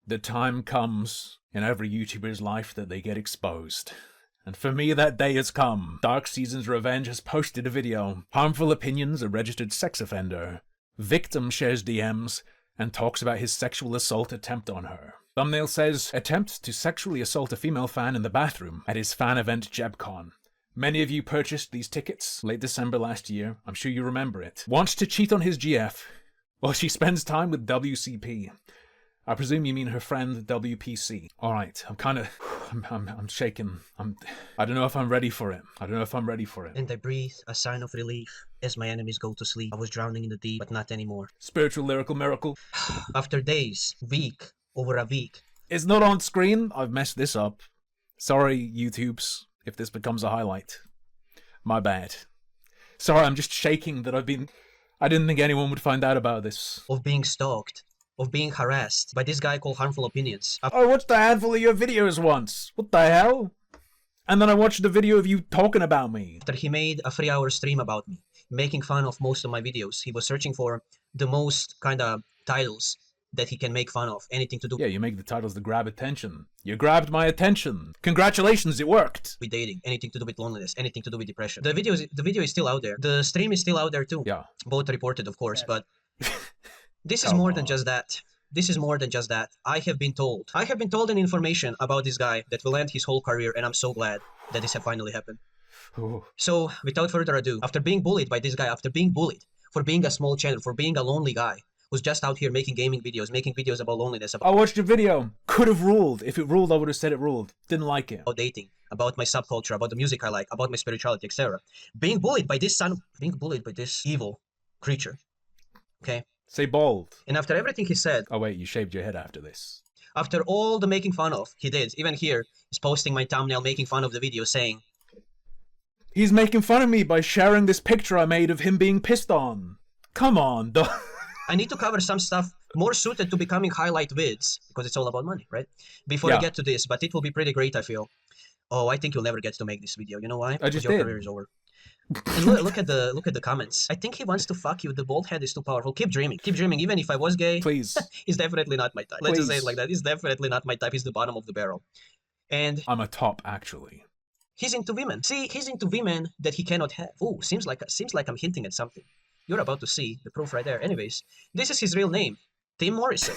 The time comes in every YouTuber's life that they get exposed. And for me, that day has come. Dark Season's Revenge has posted a video. Harmful opinions, a registered sex offender. Victim shares DMs and talks about his sexual assault attempt on her. Thumbnail says, attempt to sexually assault a female fan in the bathroom at his fan event Jebcon. Many of you purchased these tickets late December last year. I'm sure you remember it. Wants to cheat on his GF while she spends time with WCP. I presume you mean her friend WPC. Alright, I'm shaking. I don't know if I'm ready for it. And I breathe, a sign of relief, as my enemies go to sleep. I was drowning in the deep, but not anymore. Spiritual lyrical miracle. After days, over a week. It's not on screen. I've messed this up. Sorry, YouTubes, if this becomes a highlight. My bad. Sorry, I'm just shaking that I didn't think anyone would find out about this. Of being stalked. Of being harassed by this guy called Harmful Opinions. I watched a handful of your videos once. What the hell? And then I watched a video of you talking about me. After he made a 3-hour stream about me, making fun of most of my videos, he was searching for the most kind of titles that he can make fun of. Anything to do. Yeah, you make the titles to grab attention. You grabbed my attention. Congratulations, it worked. With dating, anything to do with loneliness, anything to do with depression. The video is still out there. The stream is still out there too. Yeah. Both reported, of course, but this is more than just that. This is more than just that. I have been told an information about this guy that will end his whole career, and I'm so glad that this has finally happened. Ooh. So, without further ado, after being bullied by this guy, after being bullied for being a small channel, for being a lonely guy who's just out here making gaming videos, making videos about loneliness, I watched your video. Could have ruled. If it ruled, I would have said it ruled. Didn't like it. about dating, about my subculture, about the music I like, about my spirituality, etc. Being bullied by this evil creature. Okay? Say bald. And after everything he said, Oh wait, you shaved your head after this. after all the making fun of he did, even here, he's posting my thumbnail making fun of the video saying, He's making fun of me by sharing this picture I made of him being pissed on. Come on, dog. I need to cover some stuff more suited to becoming highlight vids, because it's all about money, right? Before I Yeah. get to this, but it will be pretty great, I feel. Oh, I think you'll never get to make this video. You know why? I just Because your did. career is over. And look at the comments. I think he wants to fuck you. The bald head is too powerful. Keep dreaming. Keep dreaming. Even if I was gay, Please. he's definitely not my type. Let's just say it Please. like that. He's definitely not my type. He's the bottom of the barrel. And I'm a top, actually. he's into women. See, he's into women that he cannot have. Ooh, seems like I'm hinting at something. You're about to see the proof right there. Anyways, this is his real name. Tim Morrison.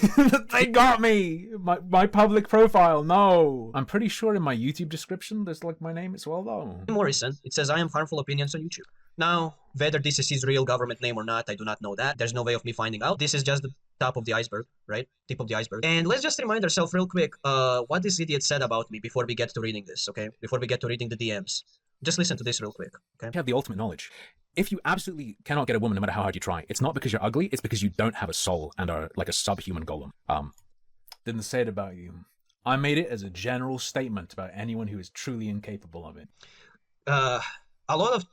They got me! My public profile, no! I'm pretty sure in my YouTube description there's like my name as well though. Tim Morrison. It says I am Harmful Opinions on YouTube. Now, whether this is his real government name or not, I do not know that. There's no way of me finding out. This is just the top of the iceberg, right? Tip of the iceberg. And let's just remind ourselves real quick what this idiot said about me before we get to reading this, okay? Before we get to reading the DMs. Just listen to this real quick, okay? You have the ultimate knowledge. If you absolutely cannot get a woman no matter how hard you try, it's not because you're ugly, it's because you don't have a soul and are like a subhuman golem. Didn't say it about you. I made it as a general statement about anyone who is truly incapable of it. A lot of,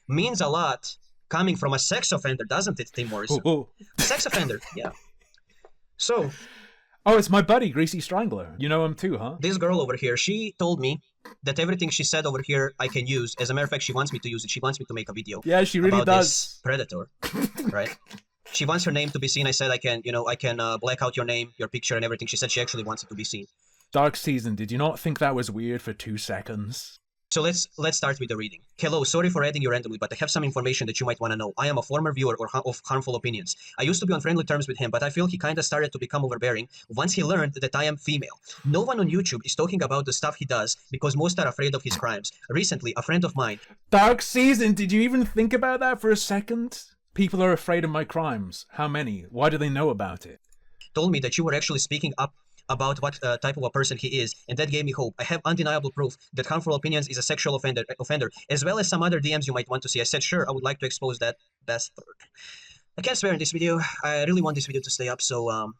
means a lot coming from a sex offender, doesn't it, Tim Morrison? Ooh. Sex offender, yeah. So, Oh, it's my buddy, Greasy Strangler. You know him too, huh? this girl over here, she told me that everything she said over here I can use. As a matter of fact, she wants me to use it. She wants me to make a video. Yeah, she really about does. this predator, right? She wants her name to be seen. I said I can black out your name, your picture, and everything. She said she actually wants it to be seen. Dark Season, did you not think that was weird for 2 seconds? So let's start with the reading. Hello, sorry for adding you randomly, but I have some information that you might want to know. I am a former viewer of Harmful Opinions. I used to be on friendly terms with him, but I feel he kind of started to become overbearing once he learned that I am female. No one on YouTube is talking about the stuff he does because most are afraid of his crimes. Recently, a friend of mine... Dark Season, did you even think about that for a second? People are afraid of my crimes. How many? Why do they know about it? told me that you were actually speaking up about what type of a person he is, and that gave me hope. I have undeniable proof that Harmful Opinions is a sexual offender, as well as some other DMs you might want to see. I said, sure, I would like to expose that bastard. I can't swear in this video. I really want this video to stay up, so,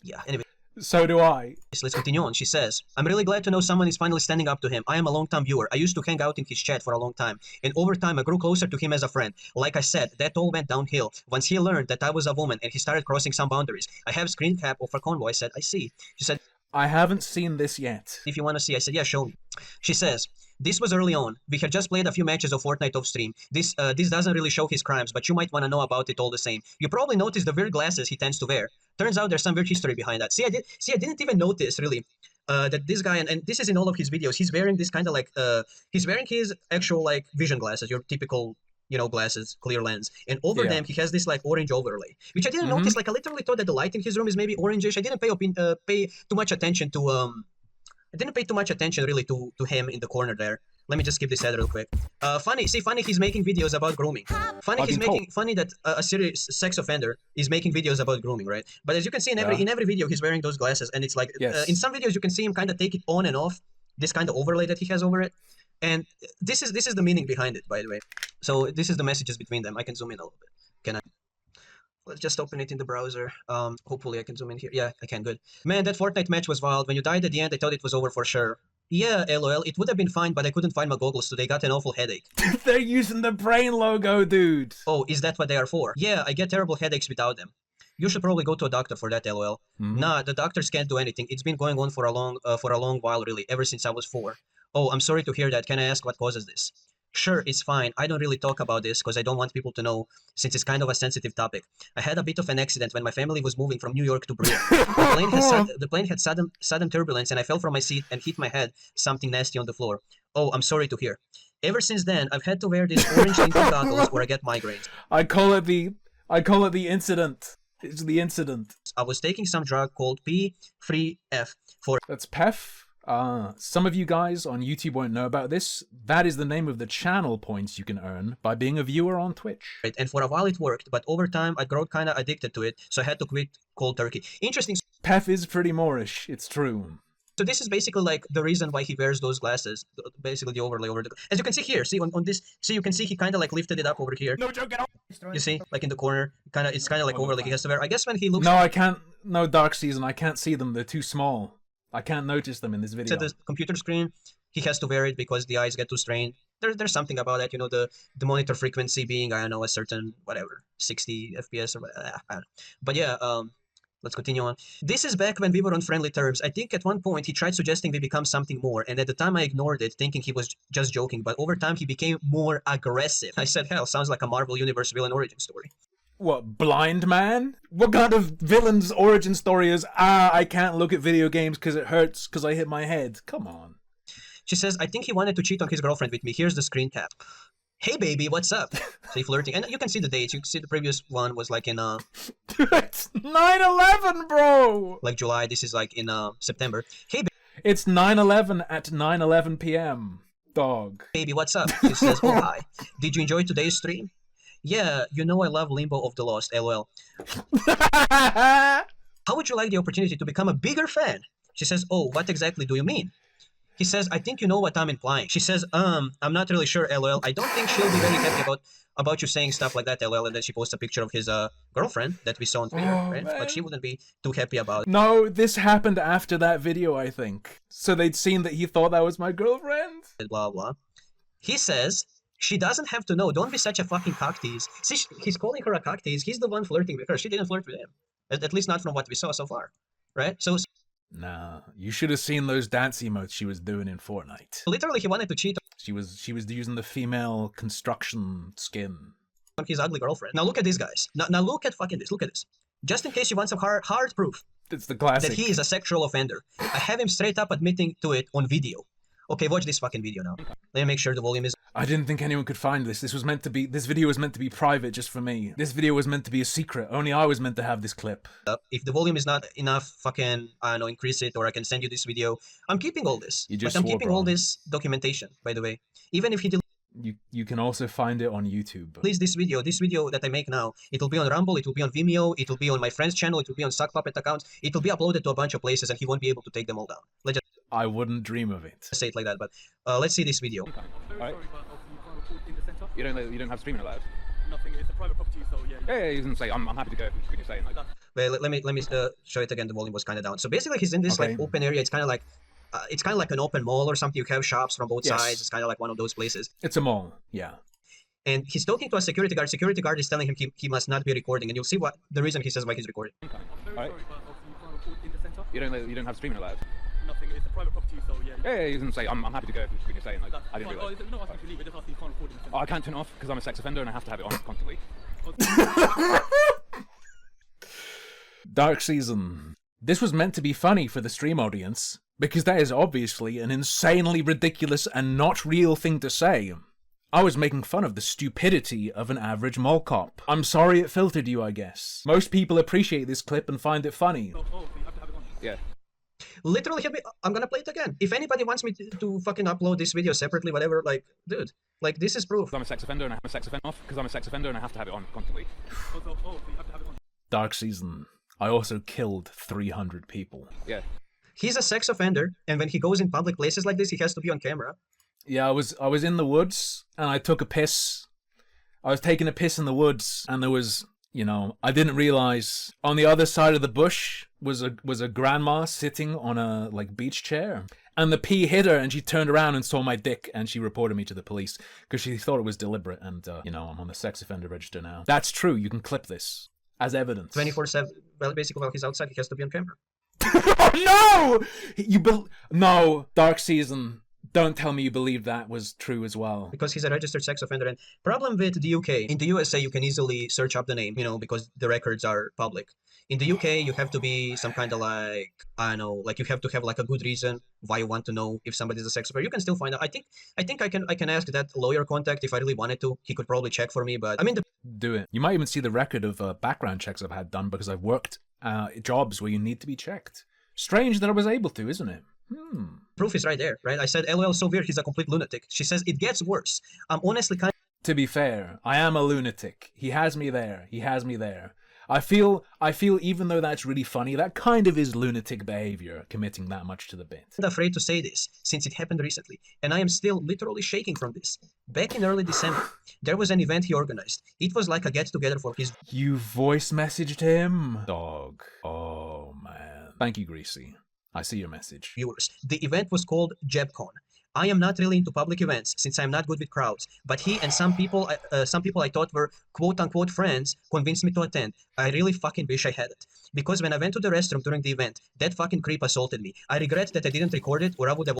yeah. Anyway. So do I. Let's continue on. She says, I'm really glad to know someone is finally standing up to him. I am a long-time viewer. I used to hang out in his chat for a long time, and over time I grew closer to him as a friend. Like I said, that all went downhill once he learned that I was a woman and he started crossing some boundaries. I have screen cap of her convo. I said, I see. She said, I haven't seen this yet. if you want to see. I said, yeah, show me. She says, This was early on. We had just played a few matches of Fortnite off stream. This doesn't really show his crimes, but you might want to know about it all the same. You probably noticed the weird glasses he tends to wear. Turns out there's some weird history behind that. I didn't even notice really that this guy, and this is in all of his videos, he's wearing this kind of like he's wearing his actual like vision glasses, your typical glasses, clear lens, and over them he has this like orange overlay, which I didn't notice. Like I literally thought that the light in his room is maybe orangish. I didn't pay too much attention to I didn't pay too much attention really to him in the corner there. Let me just skip this ad real quick. Funny he's making videos about grooming. Funny that a serious sex offender is making videos about grooming, right? But as you can see in every video, he's wearing those glasses, and it's like in some videos you can see him kind of take it on and off, this kind of overlay that he has over it. And this is the meaning behind it, by the way. So this is the messages between them. I can zoom in a little bit. Can I? Let's just open it in the browser. Hopefully I can zoom in here. Yeah, I can. Good. Man, that Fortnite match was wild. When you died at the end, I thought it was over for sure. Yeah, LOL. It would have been fine, but I couldn't find my goggles, so they got an awful headache. They're using the brain logo, dude. Oh, is that what they are for? Yeah, I get terrible headaches without them. You should probably go to a doctor for that, LOL. Nah, the doctors can't do anything. It's been going on for a long while, really, ever since I was 4. Oh, I'm sorry to hear that. Can I ask what causes this? Sure, it's fine. I don't really talk about this because I don't want people to know, since it's kind of a sensitive topic. I had a bit of an accident when my family was moving from New York to Brazil. The plane had sudden turbulence, and I fell from my seat and hit my head something nasty on the floor. Oh, I'm sorry to hear. Ever since then, I've had to wear these orange tinted goggles or I get migraines. I call it the incident. It's the incident. I was taking some drug called P3F for... That's PEF? Some of you guys on YouTube won't know about this. That is the name of the channel points you can earn by being a viewer on Twitch. And for a while it worked, but over time I got kind of addicted to it, so I had to quit cold turkey. Interesting. PEF is pretty Moorish, it's true. So this is basically like the reason why he wears those glasses, basically the overlay over the... As you can see here, see on this, see you can see he kind of like lifted it up over here. No joke at all. You see, like in the corner, it's kind of like overlay he has to wear. I guess when he looks... No, I can't, no Dark Season, I can't see them, they're too small. I can't notice them in this video. At the computer screen, he has to wear it because the eyes get too strained. There's something about that, the monitor frequency being, I don't know, a certain, whatever, 60 FPS or whatever, I don't know. But yeah, let's continue on. This is back when we were on friendly terms. I think at one point he tried suggesting we become something more, and at the time I ignored it, thinking he was just joking, but over time he became more aggressive. I said, hell, sounds like a Marvel Universe villain origin story. What, Blind Man? What kind of villain's origin story is, I can't look at video games because it hurts because I hit my head? Come on. She says, I think he wanted to cheat on his girlfriend with me. Here's the screen cap. Hey, baby, what's up? Say flirting. And you can see the dates. You can see the previous one was like in... It's 9/11, bro! Like July. This is like in September. Hey, it's 9/11 at 9:11 p.m. Dog. Baby, what's up? She says, oh, hi. Did you enjoy today's stream? Yeah, I love Limbo of the Lost, LOL. How would you like the opportunity to become a bigger fan? She says, oh, what exactly do you mean? He says, I think you know what I'm implying. She says, I'm not really sure, LOL. I don't think she'll be very happy about you saying stuff like that, LOL. And then she posts a picture of his girlfriend that we saw on Twitter, right? Man. Like, she wouldn't be too happy about it. No, this happened after that video, I think. So they'd seen that he thought that was my girlfriend? Blah, blah. He says... She doesn't have to know. Don't be such a fucking cocktease. See, he's calling her a cocktease. He's the one flirting with her. She didn't flirt with him. At least not from what we saw so far. Right? So... Nah, you should have seen those dance emotes she was doing in Fortnite. Literally, he wanted to cheat. She was using the female construction skin. On his ugly girlfriend. Now look at these guys. Now look at fucking this. Look at this. Just in case you want some hard proof. It's the classic. That he is a sexual offender. I have him straight up admitting to it on video. Okay, watch this fucking video now. Let me make sure the volume is... I didn't think anyone could find this. This video was meant to be private just for me. This video was meant to be a secret. Only I was meant to have this clip. If the volume is not enough, fucking, I don't know, increase it, or I can send you this video. I'm keeping all this. But I'm keeping all this documentation, by the way. Even if he You can also find it on YouTube. Please, this video that I make now, it will be on Rumble, it will be on Vimeo, it will be on my friend's channel, it will be on Suck Puppet accounts, it will be uploaded to a bunch of places, and he won't be able to take them all down. Let's just I wouldn't dream of it. say it like that, but let's see this video. Right. You don't have streaming allowed. Nothing. It's a private property, so yeah. Yeah, you can say I'm happy to go. What you're saying like that. Well, let me show it again. The volume was kind of down. So basically, he's in this like open area. It's kind of like an open mall or something. You have shops from both sides. It's kind of like one of those places. It's a mall, yeah. And he's talking to a security guard. Security guard is telling him he must not be recording, and you'll see what the reason he says why he's recording. Okay. All right. Sorry, but you can't record in the center. You don't have streaming allowed. Nothing. it's a private property, so yeah. Yeah, you can say I'm happy to go if you're saying like That's I didn't fine. realise. Oh, they're not asking you to leave, they're just asking you can't record in the Oh, I can't turn it off because I'm a sex offender and I have to have it on constantly. Dark Season. This was meant to be funny for the stream audience, because that is obviously an insanely ridiculous and not real thing to say. I was making fun of the stupidity of an average mall cop. I'm sorry it filtered you, I guess. Most people appreciate this clip and find it funny. Oh, so you have to have it on. Yeah. Literally hit me. I'm gonna play it again. If anybody wants me to fucking upload this video separately, whatever, like, dude, like, this is proof. I'm a sex offender and I have a sex offender off because I'm a sex offender and I have to have it on constantly. Oh, so you have to have it on. Dark Season. I also killed 300 people. Yeah. He's a sex offender, and when he goes in public places like this, he has to be on camera. Yeah, I was in the woods and I took a piss. I was taking a piss in the woods and there was, you know, I didn't realize on the other side of the bush was a grandma sitting on a like beach chair, and the pee hit her and she turned around and saw my dick and she reported me to the police because she thought it was deliberate, and you know, I'm on the sex offender register now. That's true. You can clip this as evidence. 24/7. Well, basically, while he's outside, he has to be on camera. Oh no! No, Dark Season. Don't tell me you believe that was true as well. Because he's a registered sex offender. And problem with the UK, in the USA, you can easily search up the name, you know, because the records are public. In the UK, you have to be some kind of like, I don't know, like you have to have like a good reason why you want to know if somebody's a sex offender. You can still find out. I think I can ask that lawyer contact if I really wanted to. He could probably check for me, but I mean, Do it. You might even see the record of background checks I've had done because I've worked jobs where you need to be checked. Strange that I was able to, isn't it? proof is right there, right? I said, LOL, so weird, he's a complete lunatic. She says, it gets worse. I'm honestly kind To be fair, I am a lunatic. He has me there. He has me there. I feel even though that's really funny, that kind of is lunatic behavior, committing that much to the bit. of afraid to say this since it happened recently, and I am still literally shaking from this. Back in early December, there was an event he organized. It was like a get-together for his You voice messaged him? Dog. Oh, man. Thank you, Greasy. I see your message. viewers. The event was called Jebcon. I am not really into public events since I'm not good with crowds, but he and some people I thought were quote-unquote friends convinced me to attend. I really fucking wish I had it. Because when I went to the restroom during the event, that fucking creep assaulted me. I regret that I didn't record it, or I would have...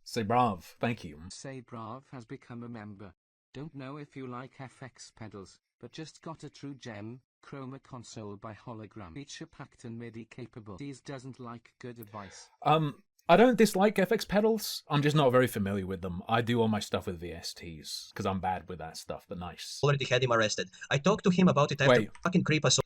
Say brav. Thank you. Say Brav has become a member. Don't know if you like FX pedals, but just got a true gem, Chroma console by hologram. Feature packed and MIDI capable. These doesn't like good advice. I don't dislike FX pedals. I'm just not very familiar with them. I do all my stuff with VSTs because I'm bad with that stuff, but nice. already had him arrested. I talked to him about it after Wait. fucking creep assaulted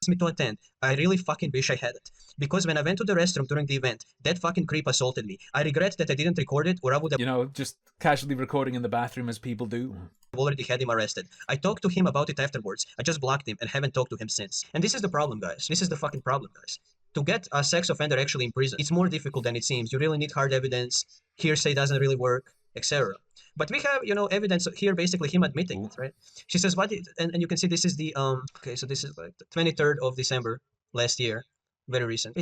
me to attend. I really fucking wish I had it. Because when I went to the restroom during the event, that fucking creep assaulted me. I regret that I didn't record it, or I would have You know, just casually recording in the bathroom as people do. already had him arrested. I talked to him about it afterwards. I just blocked him and haven't talked to him since. And this is the problem, guys. This is the fucking problem, guys. To get a sex offender actually in prison, it's more difficult than it seems. You really need hard evidence. Hearsay doesn't really work, etc. But we have, you know, evidence here, basically him admitting it, right? She says, what did, and you can see this is the, okay, so this is like the 23rd of December last year. Very recent.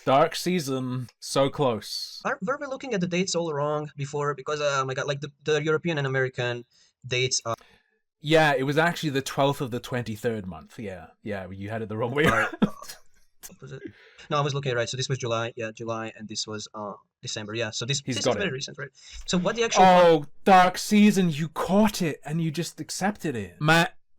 Dark Season. So close. Were we looking at the dates all wrong before? Because, oh my god, like the European and American dates are... Yeah, it was actually the 12th of the 23rd month. Yeah, you had it the wrong way around. Was it? No, I was looking at it right. So this was July, July, and this was December. Yeah, so this is got very it. recent, right? So what the actual Oh, Dark Season, you caught it and you just accepted it.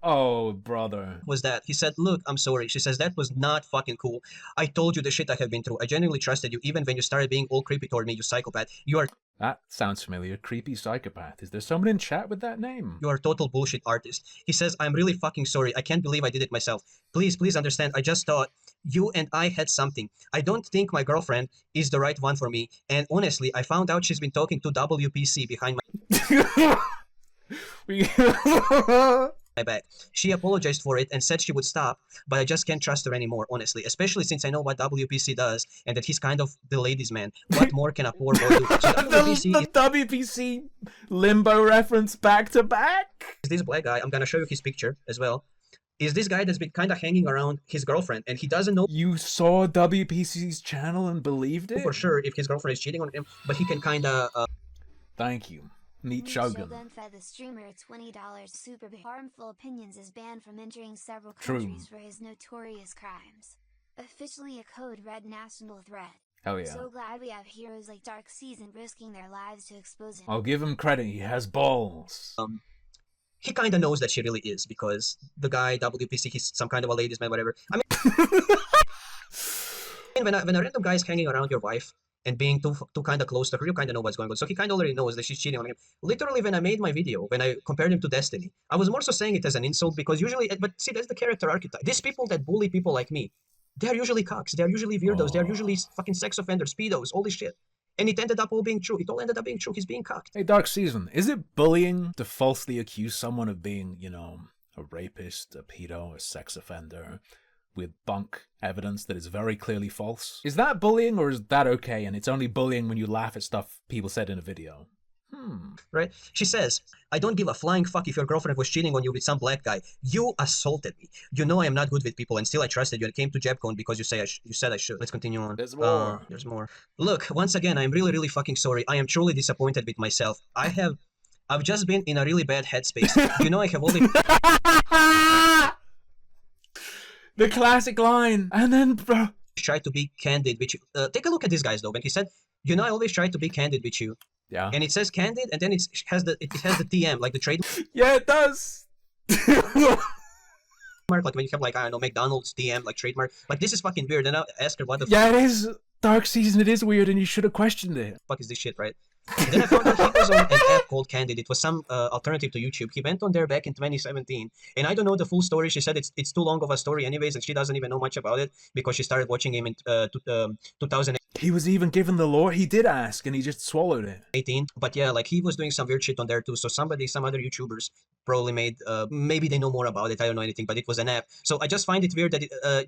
Oh, brother. was that? He said, "Look, I'm sorry." She says, "That was not fucking cool. I told you the shit I have been through. I genuinely trusted you, even when you started being all creepy toward me, you psychopath. You are That sounds familiar. Creepy psychopath. Is there someone in chat with that name? a total bullshit artist." He says, "I'm really fucking sorry. I can't believe I did it myself. Please understand. I just thought you and I had something. I don't think my girlfriend is the right one for me. And honestly, I found out she's been talking to WPC behind my back. She apologized for it and said she would stop, but I just can't trust her anymore, honestly, especially since I know what WPC does and that he's kind of the ladies' man. What more can a poor boy do?" So the WPC limbo reference back to back? is this black guy. I'm gonna show you his picture as well. Is this guy that's been kind of hanging around his girlfriend, and he doesn't know You saw WPC's channel and believed it? for sure if his girlfriend is cheating on him, but he can kind of Thank you. Neat Shogun. Shogun fed the streamer $20 super harmful opinions is banned from entering several True. countries for his notorious crimes. Officially a code red national threat. Hell yeah. So glad we have heroes like Dark Season risking their lives to expose him. I'll give him credit, he has balls. He kind of knows that she really is, because the guy, WPC, he's some kind of a ladies man, whatever. I mean, when a random guy is hanging around your wife and being too kind of close to her, you kind of know what's going on. So he kind of already knows that she's cheating on him. Literally, when I made my video, when I compared him to Destiny, I was more so saying it as an insult, because usually, but see, that's the character archetype. These people that bully people like me, they're usually cocks, they're usually weirdos, they're usually fucking sex offenders, pedos, all this shit. And it ended up all being true. It all ended up being true. He's being cocked. Hey, Dark Season, is it bullying to falsely accuse someone of being, you know, a rapist, a pedo, a sex offender, with bunk evidence that is very clearly false? Is that bullying, or is that okay, and it's only bullying when you laugh at stuff people said in a video? Right? She says, I don't give a flying fuck if your girlfriend was cheating on you with some black guy. You assaulted me. You know I am not good with people, and still I trusted you and came to Jebcon because you said I should. Let's continue on. There's more. There's more. Look, once again, I'm really, really fucking sorry. I am truly disappointed with myself. I've just been in a really bad headspace. You know I have only... The classic line. And then, bro... tried to be candid with you. Take a look at this, guys, though. When he said, you know I always try to be candid with you. Yeah. And it says candid, and then it has the TM, like the trademark. Yeah, it does. Like when you have, like, I don't know, McDonald's TM, like trademark. Like, this is fucking weird. And I asked her, what the Yeah, it is. Dark Season, it is weird, and you should have questioned it. fuck is this shit, right? Then I found out he was on an app called Candid. It was some alternative to YouTube. He went on there back in 2017, and I don't know the full story. She said it's too long of a story anyways, and she doesn't even know much about it because she started watching him in 2018. He was even given the lore. He did ask, and he just swallowed it. But yeah, like, he was doing some weird shit on there too. So some other YouTubers probably made, maybe they know more about it. I don't know anything, but it was an app. So I just find it weird that,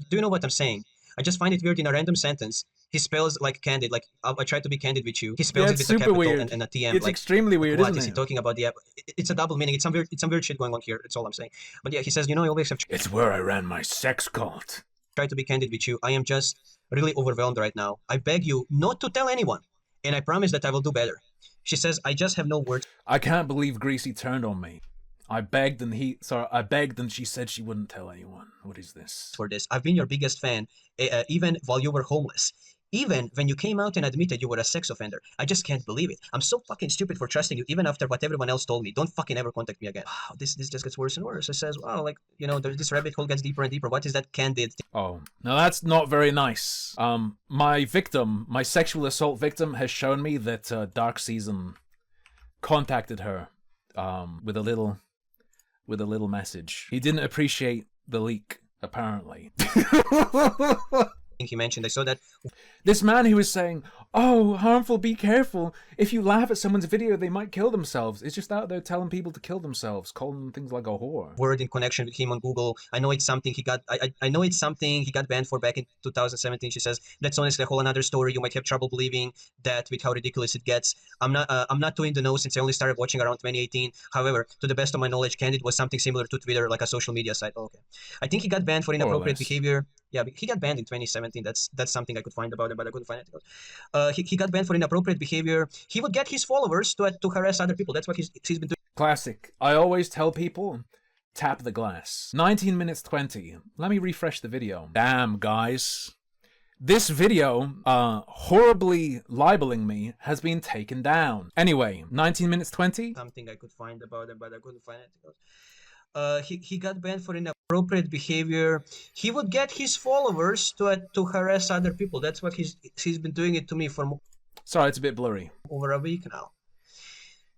do you know what I'm saying? I just find it weird in a random sentence. He spells like candid, like I try to be candid with you. He spells it with a capital weird. and a TM. It's like, extremely weird, what isn't is he it? talking about? The app? It's a double meaning. It's some weird shit going on here. That's all I'm saying. But yeah, he says, you know, I always have It's where I ran my sex cult. tried to be candid with you. I am just really overwhelmed right now. I beg you not to tell anyone, and I promise that I will do better. She says, I just have no words. I can't believe Greasy turned on me. I begged and she said she wouldn't tell anyone. What is this? For this. I've been your biggest fan, even while you were homeless. Even when you came out and admitted you were a sex offender. I just can't believe it. I'm so fucking stupid for trusting you, even after what everyone else told me. Don't fucking ever contact me again. Wow, this just gets worse and worse. It says, wow, like, you know, this rabbit hole gets deeper and deeper. What is that candid thing? Oh, now that's not very nice. My sexual assault victim has shown me that Dark Season contacted her with a little message. He didn't appreciate the leak, apparently. I think he mentioned. I saw that. This man who was saying, oh, harmful, be careful. If you laugh at someone's video, they might kill themselves. It's just out there telling people to kill themselves, calling them things like a whore. Word in connection with him on Google. I know it's something he got. I know it's something he got banned for back in 2017. She says that's honestly a whole another story. You might have trouble believing that with how ridiculous it gets. I'm not too in the know since I only started watching around 2018. However, to the best of my knowledge, Candid was something similar to Twitter, like a social media site. Oh, okay, I think he got banned for inappropriate behavior. Yeah, he got banned in 2017. That's something I could find about it, but I couldn't find it. He got banned for inappropriate behavior. He would get his followers to harass other people. That's what he's been doing. Classic. I always tell people, tap the glass. 19 minutes 20. Let me refresh the video. Damn, guys. This video, horribly libeling me, has been taken down. Anyway, 19 minutes 20. Something I could find about it, but I couldn't find it. He got banned for inappropriate behavior. He would get his followers to harass other people. That's what he's been doing it to me for Sorry, it's a bit blurry. over a week now.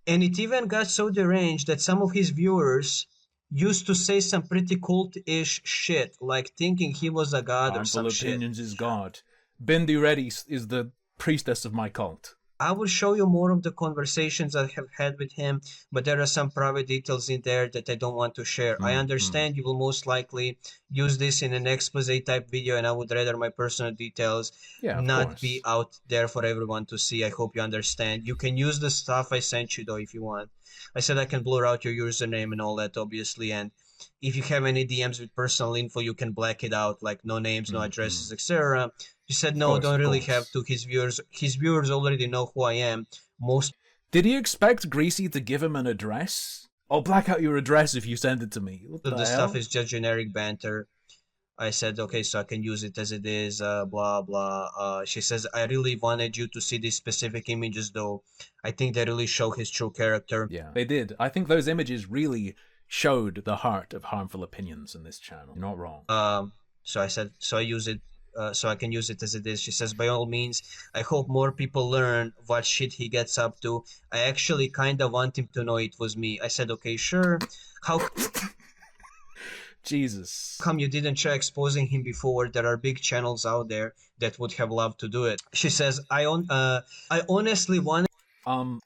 And it even got so deranged that some of his viewers used to say some pretty cult-ish shit, like thinking he was a god or some Harmful shit. opinions is God. Bindi Reddy is the priestess of my cult. I will show you more of the conversations I have had with him, but there are some private details in there that I don't want to share. I understand you will most likely use this in an expose type video, and I would rather my personal details not be out there for everyone to see. I hope you understand. You can use the stuff I sent you though if you want. I said I can blur out your username and all that, obviously, and if you have any DMs with personal info, you can black it out, like no names, no addresses, etc. He said, no, don't really have to. His viewers already know who I am. Did he expect Greasy to give him an address? I'll black out your address if you send it to me. What of the hell? stuff is just generic banter. I said, okay, so I can use it as it is, blah, blah. She says, I really wanted you to see these specific images, though. I think they really show his true character. Yeah, they did. I think those images really showed the heart of harmful opinions in this channel. You're not wrong. So I said, so I use it, so I can use it as it is. She says, by all means, I hope more people learn what shit he gets up to. I actually kind of want him to know it was me. I said, okay, sure. How Jesus. come you didn't try exposing him before? There are big channels out there that would have loved to do it. She says, I honestly wanted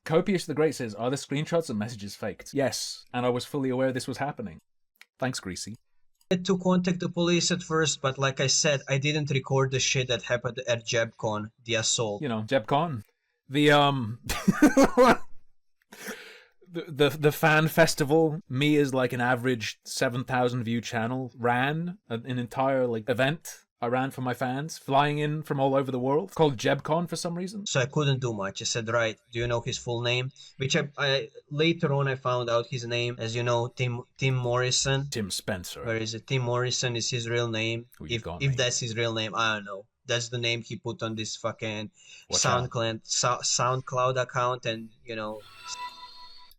Copious the Great says, are the screenshots and messages faked? Yes, and I was fully aware this was happening. Thanks, Greasy. to contact the police at first, but like I said, I didn't record the shit that happened at Jebcon, the assault. You know, Jebcon. The, the fan festival, me as like an average 7,000 view channel, ran an entire like event I ran for my fans, flying in from all over the world, called Jebcon for some reason. So I couldn't do much. I said, right, do you know his full name? Which I later on I found out his name, as you know, Tim Morrison. Tim Spencer. Where is it? Tim Morrison is his real name. Who you got, If mate? that's his real name, I don't know. That's the name he put on this fucking Watch out. SoundCloud account, and you know.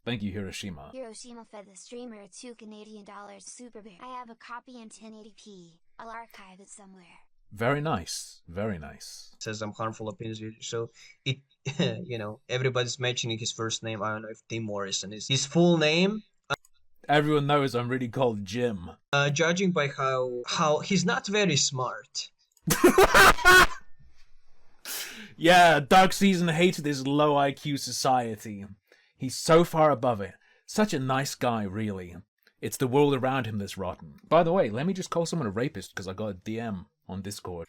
Thank you, Hiroshima. Hiroshima fed the streamer $2 Canadian super bear. I have a copy in 1080p. I'll archive it somewhere. Very nice. Very nice. Says some harmful opinions. So it, you know, everybody's mentioning his first name. I don't know if Tim Morrison is his full name. Everyone knows I'm really called Jim. Judging by how he's not very smart. Yeah, Dark Season hates this low IQ society. He's so far above it. Such a nice guy, really. It's the world around him that's rotten. By the way, let me just call someone a rapist because I got a DM on Discord.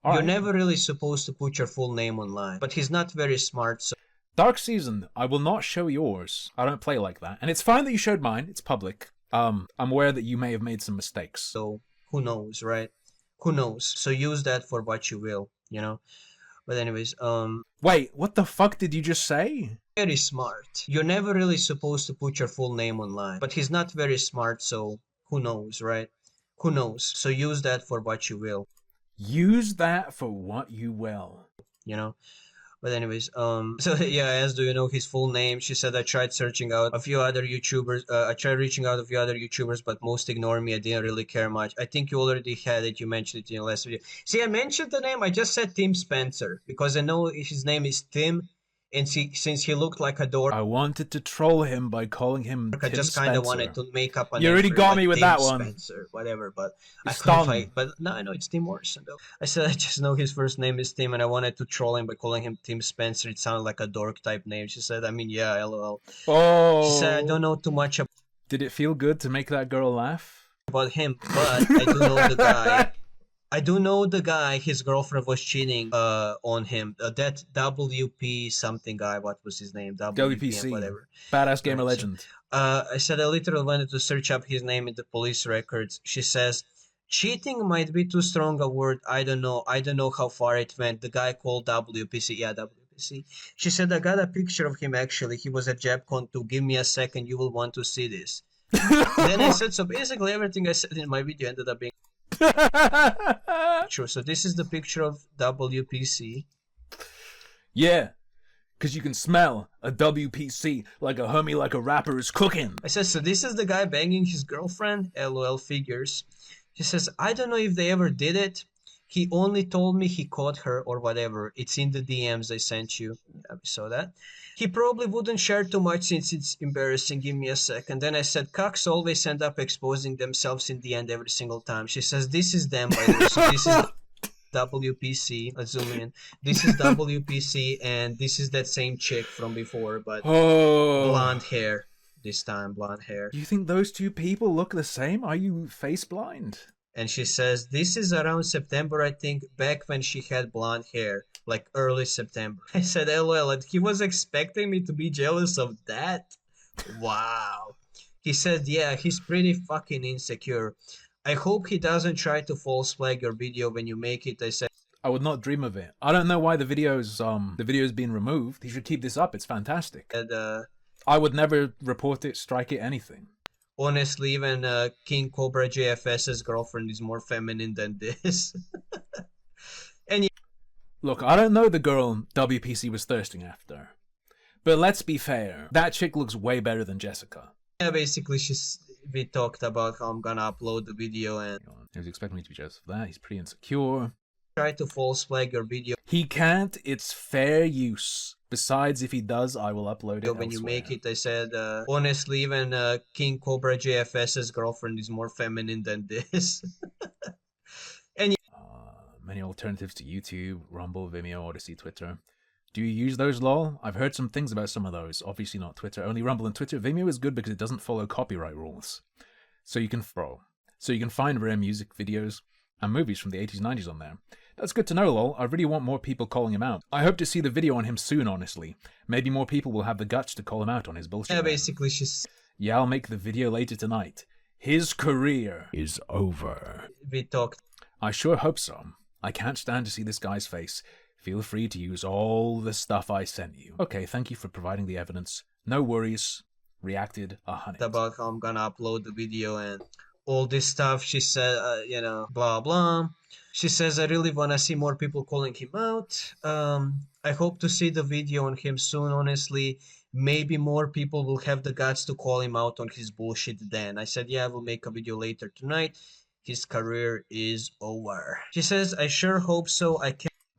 All You're right. never really supposed to put your full name online, but he's not very smart, so Dark Season, I will not show yours. I don't play like that. And it's fine that you showed mine. It's public. I'm aware that you may have made some mistakes. who knows, right? Who knows? So use that for what you will, you know? But anyways, Wait, what the fuck did you just say? very smart. You're never really supposed to put your full name online, but he's not very smart, so who knows, right? Who knows? So use that for what you will, Use that for what you will. you know? But anyways, so yeah, I asked, do you know his full name? She said, I tried searching out a few other YouTubers. I tried reaching out a few other YouTubers, but most ignore me. I didn't really care much. I think you already had it. You mentioned it in your last video. See, I mentioned the name. I just said Tim Spencer because I know his name is Tim. And since he looked like a dork, I wanted to troll him by calling him I Tim just kind of Spencer. wanted to make up a You name already for got him, me like with Tim that one. Spencer, whatever, but I It's couldn't Tom. find. But no, I know it's Tim Morrison though. I said I just know his first name is Tim, and I wanted to troll him by calling him Tim Spencer. It sounded like a dork type name. She said, I mean, yeah, lol. Oh. She said, I don't know too much Did it feel good to make that girl laugh? about him, but I do know the guy. I do know the guy. His girlfriend was cheating on him. That WP something guy. What was his name? WPC. Whatever. Badass gamer Right, so- legend. I said I literally wanted to search up his name in the police records. She says, cheating might be too strong a word. I don't know. I don't know how far it went. The guy called WPC. Yeah, WPC. She said, I got a picture of him actually. He was at Jebcon too. Give me a second. You will want to see this. Then I said, so basically everything I said in my video ended up being true. So this is the picture of WPC. Yeah, because you can smell a WPC like a homie, like a rapper is cooking. I said, so this is the guy banging his girlfriend? LOL figures. She says, I don't know if they ever did it. He only told me he caught her or whatever. It's in the DMs I sent you. Yeah, we saw that. He probably wouldn't share too much since it's embarrassing. Give me a second. Then I said, cocks always end up exposing themselves in the end every single time. She says, this is them, by the way. So this is WPC. Let's zoom in. This is WPC, and this is that same chick from before, but Oh. blonde hair. This time, blonde hair. Do you think those two people look the same? Are you face blind? And she says, this is around September, I think, back when she had blonde hair, like early September. I said, LOL, and he was expecting me to be jealous of that? Wow. He said, yeah, he's pretty fucking insecure. I hope he doesn't try to false flag your video when you make it. I said, I would not dream of it. I don't know why the video's been removed. He should keep this up. It's fantastic. I would never report it, strike it, anything. Honestly, even King Cobra JFS's girlfriend is more feminine than this. And Look, I don't know the girl WPC was thirsting after, but let's be fair. That chick looks way better than Jessica. yeah, basically, we talked about how I'm gonna upload the video and He was expecting me to be jealous of that. He's pretty insecure. try to false flag your video. He can't. It's fair use. Besides, if he does, I will upload it When you elsewhere. make it, I said, honestly, even King Cobra JFS's girlfriend is more feminine than this. Many alternatives to YouTube, Rumble, Vimeo, Odyssey, Twitter. Do you use those, lol? I've heard some things about some of those. Obviously not Twitter, only Rumble and Twitter. Vimeo is good because it doesn't follow copyright rules. So you can find rare music videos and movies from the 80s, 90s on there. That's good to know, lol. I really want more people calling him out. I hope to see the video on him soon, honestly. Maybe more people will have the guts to call him out on his bullshit. Yeah, basically, Yeah, I'll make the video later tonight. His career is over. we talked. I sure hope so. I can't stand to see this guy's face. Feel free to use all the stuff I sent you. Okay, thank you for providing the evidence. No worries. Reacted 100. About how I'm gonna upload the video and all this stuff. She said, blah blah. She says, I really wanna see more people calling him out. I hope to see the video on him soon, honestly. Maybe more people will have the guts to call him out on his bullshit then. I said, yeah, I will make a video later tonight. His career is over. She says, I sure hope so. I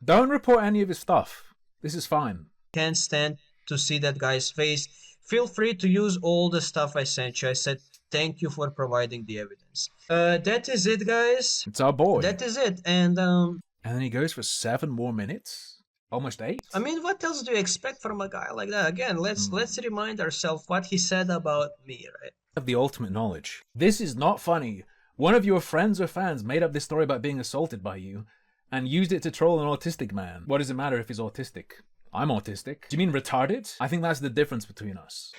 Don't report any of his stuff. This is fine. can't stand to see that guy's face. Feel free to use all the stuff I sent you. I said, thank you for providing the evidence. That is it, guys. It's our boy. That is it. And And then he goes for 7 more minutes? Almost 8? I mean, what else do you expect from a guy like that? Again, let's remind ourselves what he said about me, right? Of the ultimate knowledge. This is not funny. One of your friends or fans made up this story about being assaulted by you and used it to troll an autistic man. What does it matter if he's autistic? I'm autistic. Do you mean retarded? I think that's the difference between us.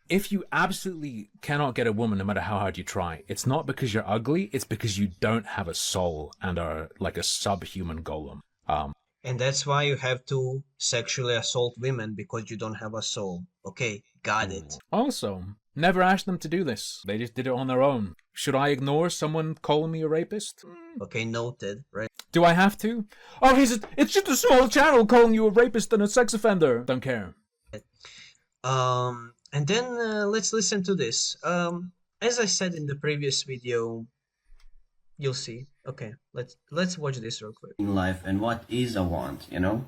If you absolutely cannot get a woman no matter how hard you try, it's not because you're ugly, it's because you don't have a soul and are like a subhuman golem. And that's why you have to sexually assault women, because you don't have a soul. Okay, got it. Also, never asked them to do this. They just did it on their own. Should I ignore someone calling me a rapist? Okay, noted, right? Do I have to? Oh, it's just a small channel calling you a rapist and a sex offender. Don't care. And then let's listen to this. As I said in the previous video, you'll see. Okay, let's watch this real quick. In life and what is a want, you know?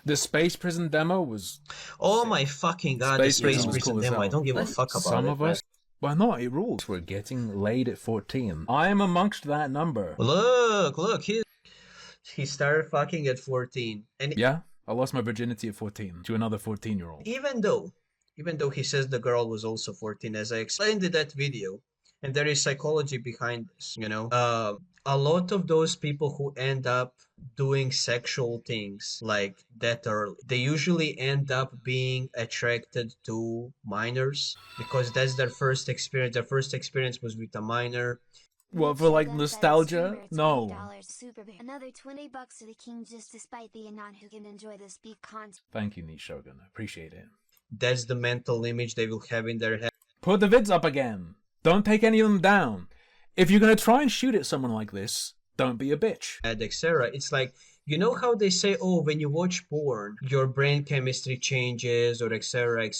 The space prison demo was... Oh my fucking god, the space prison cool as demo. I hell. don't give a fuck about Some it. of us... Why not? It rules. We're getting laid at 14. I am amongst that number. Look, he started fucking at 14. And Yeah, I lost my virginity at 14 to another 14-year-old. even though he says the girl was also 14, as I explained in that video, and there is psychology behind this, you know. A lot of those people who end up doing sexual things like that early, they usually end up being attracted to minors because that's their first experience. Their first experience was with a minor. Well, for like nostalgia? No. Another $20 to the king just despite the anon who can enjoy this beat content. Thank you, Niche Shogun. I appreciate it. That's the mental image they will have in their head. Put the vids up again. Don't take any of them down. If you're going to try and shoot at someone like this, don't be a bitch. Etc. It's like, you know how they say, oh, when you watch porn, your brain chemistry changes, or etc.,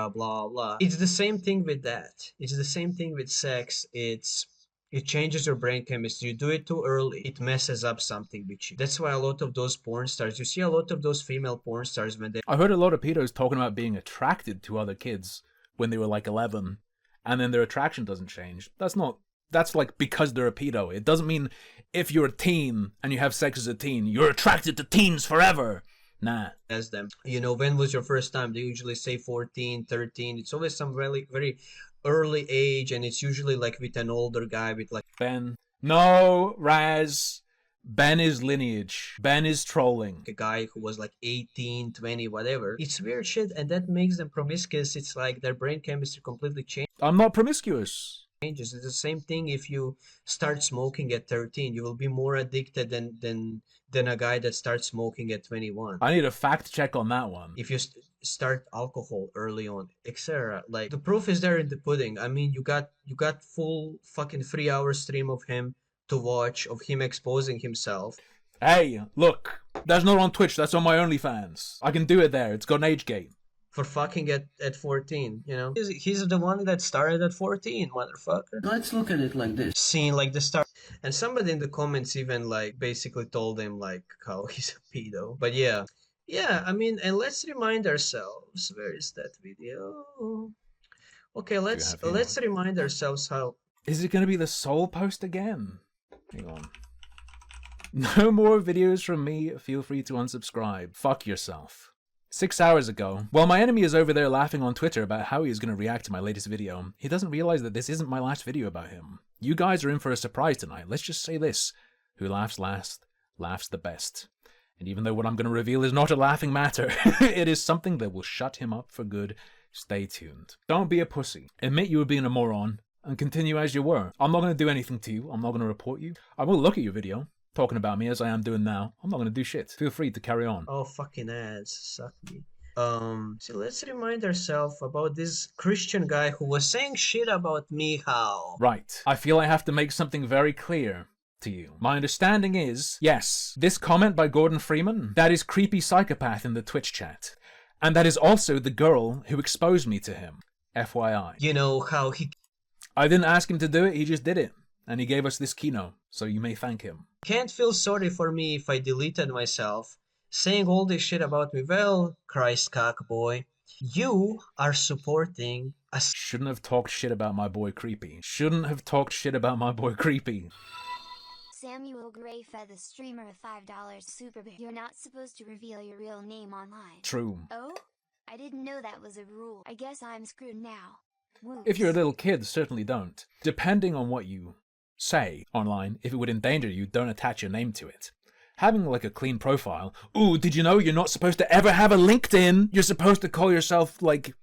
blah, blah. It's the same thing with that. It's the same thing with sex. It changes your brain chemistry. You do it too early, it messes up something with you. That's why a lot of those porn stars, you see a lot of those female porn stars when they... I heard a lot of pedos talking about being attracted to other kids when they were like 11, and then their attraction doesn't change. That's like because they're a pedo. It doesn't mean if you're a teen and you have sex as a teen, you're attracted to teens forever. Nah. As them. You know, when was your first time? They usually say 14, 13. It's always some really, very early age, and it's usually like with an older guy with like... Ben. No, Raz. Ben is lineage. Ben is trolling. A guy who was like 18, 20, whatever. It's weird shit, and that makes them promiscuous. It's like their brain chemistry completely changes. I'm not promiscuous. It's the same thing if you start smoking at 13. You will be more addicted than a guy that starts smoking at 21. I need a fact check on that one. If you start alcohol early on, etc. Like the proof is there in the pudding. I mean, you got full fucking 3 hour stream of him to watch, of him exposing himself. Hey, look, that's not on Twitch, that's on my OnlyFans. I can do it there, it's got an age gate. For fucking at 14, you know? He's the one that started at 14, motherfucker. Let's look at it like this. Seeing like the start. And somebody in the comments even like basically told him like how he's a pedo. But yeah. Yeah, I mean, and let's remind ourselves. Where is that video? Okay, let's remind ourselves how. Is it gonna be the soul post again? Hang on. No more videos from me, feel free to unsubscribe. Fuck yourself. 6 hours ago, while my enemy is over there laughing on Twitter about how he is going to react to my latest video, he doesn't realize that this isn't my last video about him. You guys are in for a surprise tonight. Let's just say this. Who laughs last, laughs the best. And even though what I'm going to reveal is not a laughing matter, it is something that will shut him up for good. Stay tuned. Don't be a pussy. Admit you were being a moron, and continue as you were. I'm not going to do anything to you. I'm not going to report you. I will look at your video, talking about me as I am doing now. I'm not going to do shit. Feel free to carry on. Oh, fucking ads. Suck me. So let's remind ourselves about this Christian guy who was saying shit about me, how? Right. I feel I have to make something very clear to you. My understanding is, yes, this comment by Gordon Freeman, that is creepy psychopath in the Twitch chat. And that is also the girl who exposed me to him. FYI. You know how he... I didn't ask him to do it, he just did it. And he gave us this keynote, so you may thank him. Can't feel sorry for me if I deleted myself, saying all this shit about me. Well, Christ cock boy, you are supporting a... Shouldn't have talked shit about my boy Creepy. Shouldn't have talked shit about my boy Creepy. Samuel Gray fed the streamer a $5 super bear. You're not supposed to reveal your real name online. True. Oh? I didn't know that was a rule. I guess I'm screwed now. Whoops. If you're a little kid, certainly don't. Depending on what you say online, if it would endanger you, don't attach your name to it. Having like a clean profile. Ooh, did you know you're not supposed to ever have a LinkedIn? You're supposed to call yourself like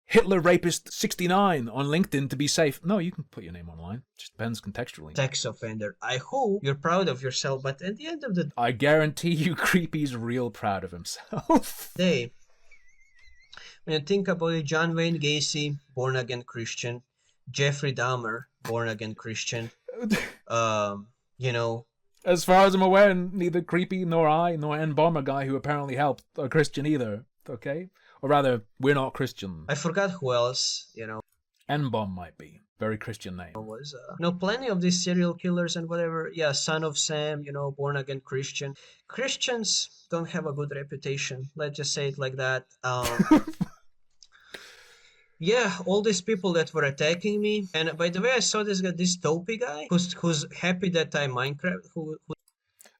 Hitler Rapist 69 on LinkedIn to be safe. No, you can put your name online. Just depends contextually. Sex offender. I hope you're proud of yourself, but at the end of the I guarantee you Creepy's real proud of himself. day, when you think about it, John Wayne Gacy, born-again Christian. Jeffrey Dahmer, born-again Christian. You know. As far as I'm aware, neither Creepy nor I, nor N-Bomber guy who apparently helped, are Christian either. Okay? Or rather, we're not Christian. I forgot who else, you know. N-Bomb might be. Very Christian name. Was plenty of these serial killers and whatever. Yeah, son of Sam, you know, born again Christian. Christians don't have a good reputation. Let's just say it like that. Yeah, all these people that were attacking me. And by the way, I saw this guy, this Topi guy, who's happy that I Minecraft.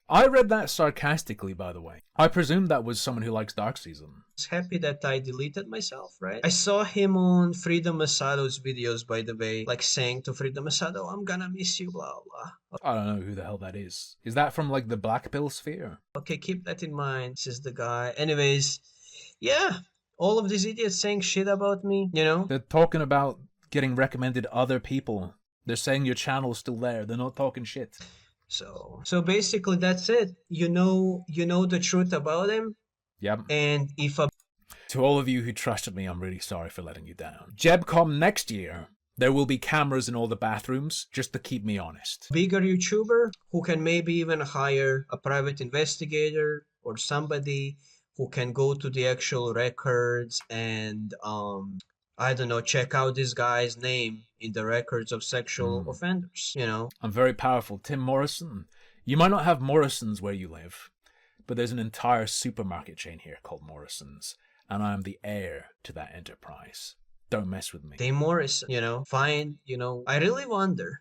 I read that sarcastically, by the way. I presume that was someone who likes Dark Season. Happy that I deleted myself, right? I saw him on Freedom Asado's videos, by the way, like saying to Freedom Asado, I'm gonna miss you, blah, blah. I don't know who the hell that is. Is that from, like, the Black Pill sphere? Okay, keep that in mind. This is the guy. Anyways, yeah, all of these idiots saying shit about me, you know? They're talking about getting recommended other people. They're saying your channel's still there. They're not talking shit. So basically that's it. You know the truth about him. Yep. And if a... To all of you who trusted me, I'm really sorry for letting you down. Jebcon next year, there will be cameras in all the bathrooms, just to keep me honest. Bigger YouTuber who can maybe even hire a private investigator or somebody who can go to the actual records and I don't know, check out this guy's name in the records of sexual offenders, you know. I'm very powerful. Tim Morrison. You might not have Morrisons where you live, but there's an entire supermarket chain here called Morrison's, and I am the heir to that enterprise. Don't mess with me. Tim Morrison, you know, fine, you know. I really wonder.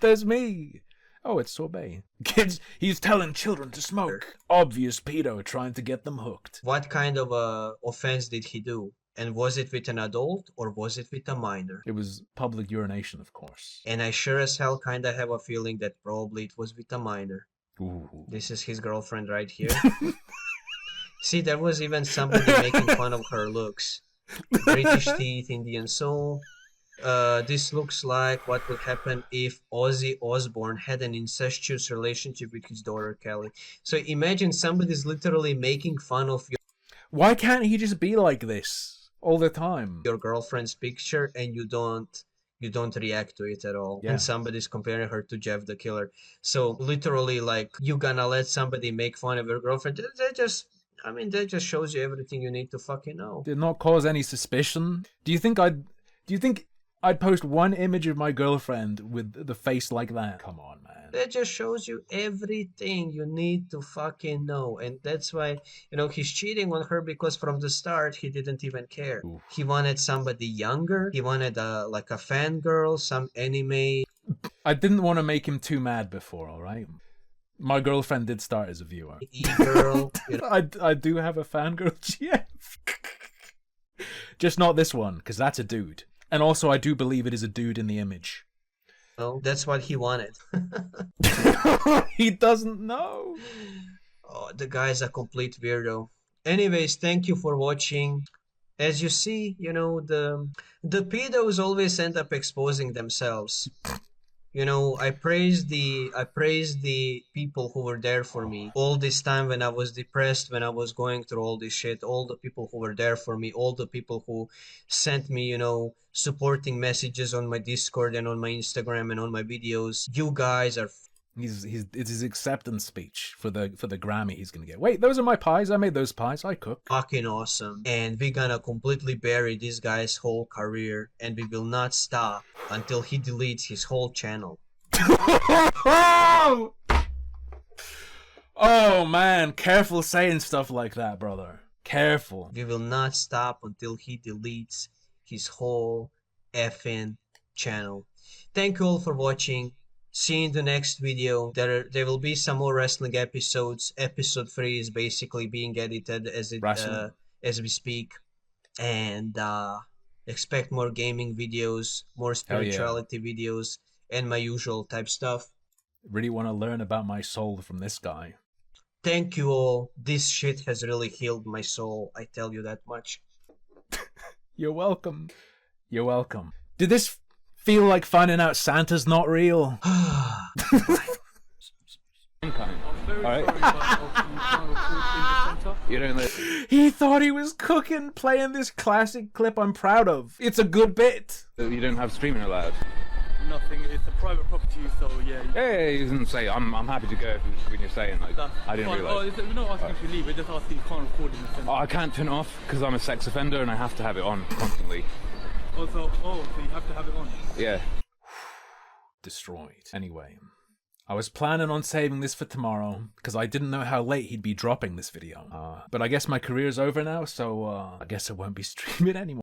There's me. Oh, it's Sorbet. Kids, he's telling children to smoke. Obvious pedo trying to get them hooked. What kind of offense did he do? And was it with an adult or was it with a minor? It was public urination, of course. And I sure as hell kind of have a feeling that probably it was with a minor. Ooh. This is his girlfriend right here. See, there was even somebody making fun of her looks. British teeth, Indian soul. This looks like what would happen if Ozzy Osbourne had an incestuous relationship with his daughter Kelly. So imagine somebody's literally making fun of your... Why can't he just be like this all the time? your girlfriend's picture and you don't react to it at all. Yeah. And somebody's comparing her to Jeff the Killer. So literally, like, you gonna let somebody make fun of your girlfriend? That just, I mean, that just shows you everything you need to fucking know. Did not cause any suspicion. Do you think I'd post one image of my girlfriend with the face like that? Come on, man. That just shows you everything you need to fucking know. And that's why, he's cheating on her, because from the start, he didn't even care. Oof. He wanted somebody younger. He wanted like a fangirl, some anime. I didn't want to make him too mad before, alright? My girlfriend did start as a viewer. E-girl. I do have a fangirl GF. Just not this one, because that's a dude. And also, I do believe it is a dude in the image. That's what he wanted. He doesn't know. Oh, the guy's a complete weirdo. Anyways, thank you for watching. As you see, the pedos always end up exposing themselves. I praise the people who were there for me all this time when I was depressed, when I was going through all this shit, all the people who were there for me, all the people who sent me, supporting messages on my Discord and on my Instagram and on my videos. You guys are It's his acceptance speech for the Grammy he's gonna get. Wait, those are my pies. I made those pies. I cook. fucking awesome. And we're gonna completely bury this guy's whole career, and we will not stop until he deletes his whole channel. Oh man, careful saying stuff like that, brother. Careful. We will not stop until he deletes his whole effing channel. Thank you all for watching. See you in the next video. There will be some more wrestling episodes. Episode 3 is basically being edited as we speak. And expect more gaming videos, more spirituality videos, and my usual type stuff. Really want to learn about my soul from this guy. Thank you all. This shit has really healed my soul. I tell you that much. You're welcome. You're welcome. Did this feel like finding out Santa's not real? Alright. You don't let... He thought he was cooking, playing this classic clip I'm proud of. It's a good bit. You don't have streaming allowed. Nothing. It's a private property, so yeah. Yeah, you didn't say. I'm happy to go when you're saying like. That's I didn't fine. realise. We're not asking if you leave. We're just asking you can't record in the centre. Oh, I can't turn it off because I'm a sex offender and I have to have it on constantly. So you have to have it on. Yeah. Destroyed. Anyway, I was planning on saving this for tomorrow because I didn't know how late he'd be dropping this video. But I guess my career's over now, so I guess I won't be streaming anymore.